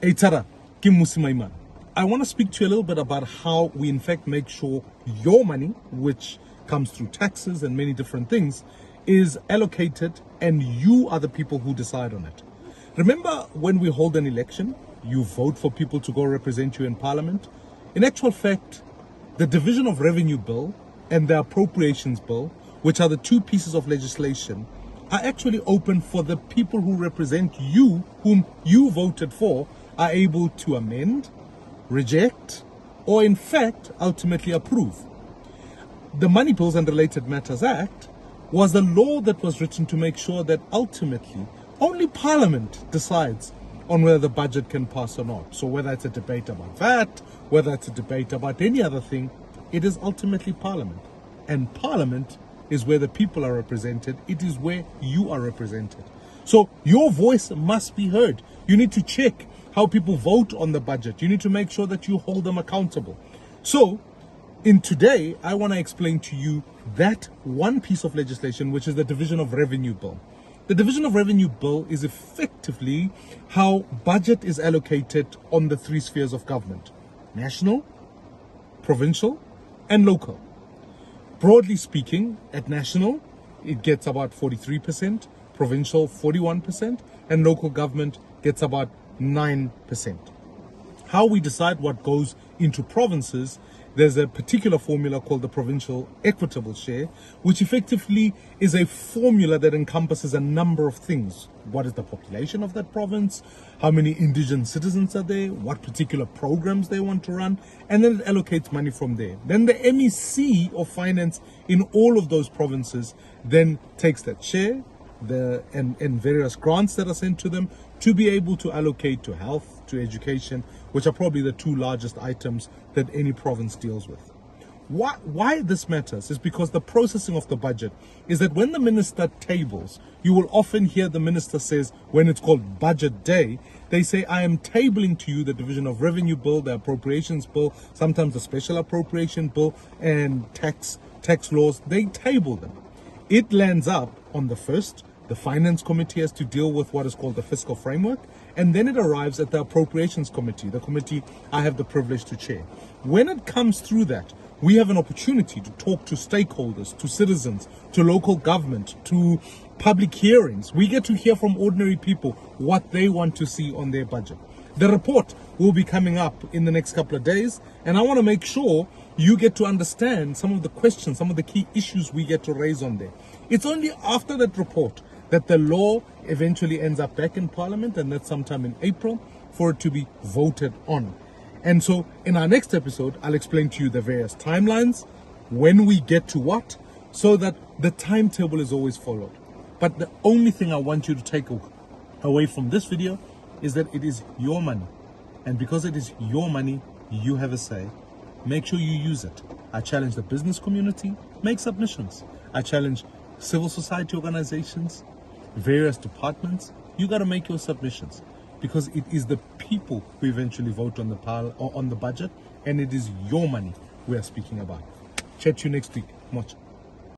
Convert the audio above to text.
Eitara, Kim Musimaima. I want to speak to you a little bit about how we in fact make sure your money, which comes through taxes and many different things, is allocated and you are the people who decide on it. Remember when we hold an election, you vote for people to go represent you in parliament? In actual fact, the Division of Revenue Bill and the Appropriations Bill, which are the two pieces of legislation, are actually open for the people who represent you, whom you voted for, are able to amend, reject, or in fact, ultimately approve. The Money Bills and Related Matters Act was a law that was written to make sure that ultimately only Parliament decides on whether the budget can pass or not. So whether it's a debate about that, whether it's a debate about any other thing, it is ultimately Parliament. And Parliament is where the people are represented. It is where you are represented. So your voice must be heard. You need to check how people vote on the budget. You need to make sure that you hold them accountable. So in today, I want to explain to you that one piece of legislation, which is the Division of Revenue Bill. The Division of Revenue Bill is effectively how budget is allocated on the three spheres of government: national, provincial, and local. Broadly speaking, at national, it gets about 43%, provincial 41%, and local government gets about 9%. How we decide what goes into provinces, there's a particular formula called the provincial equitable share, which effectively is a formula that encompasses a number of things. What is the population of that province? How many indigenous citizens are there? What particular programs they want to run? And then it allocates money from there. Then the MEC of finance in all of those provinces then takes that share and various grants that are sent to them to be able to allocate to health, to education, which are probably the two largest items that any province deals with. Why this matters is because the processing of the budget is that when the minister tables, you will often hear the minister says, when it's called budget day, they say, I am tabling to you the Division of Revenue Bill, the Appropriations Bill, sometimes the Special Appropriation Bill, and tax laws. They table them. It lands up on the first. The Finance Committee has to deal with what is called the fiscal framework, and then it arrives at the Appropriations Committee, the committee I have the privilege to chair. When it comes through that, we have an opportunity to talk to stakeholders, to citizens, to local government, to public hearings. We get to hear from ordinary people what they want to see on their budget. The report will be coming up in the next couple of days, and I want to make sure you get to understand some of the questions, some of the key issues we get to raise on there. It's only after that report that the law eventually ends up back in Parliament, and that's sometime in April, for it to be voted on. And so in our next episode, I'll explain to you the various timelines, when we get to what, so that the timetable is always followed. But the only thing I want you to take away from this video is that it is your money. And because it is your money, you have a say. Make sure you use it. I challenge the business community, make submissions. I challenge civil society organizations, various departments. You got to make your submissions, because it is the people who eventually vote on the budget, and it is your money we are speaking about. Chat to you next week. Much.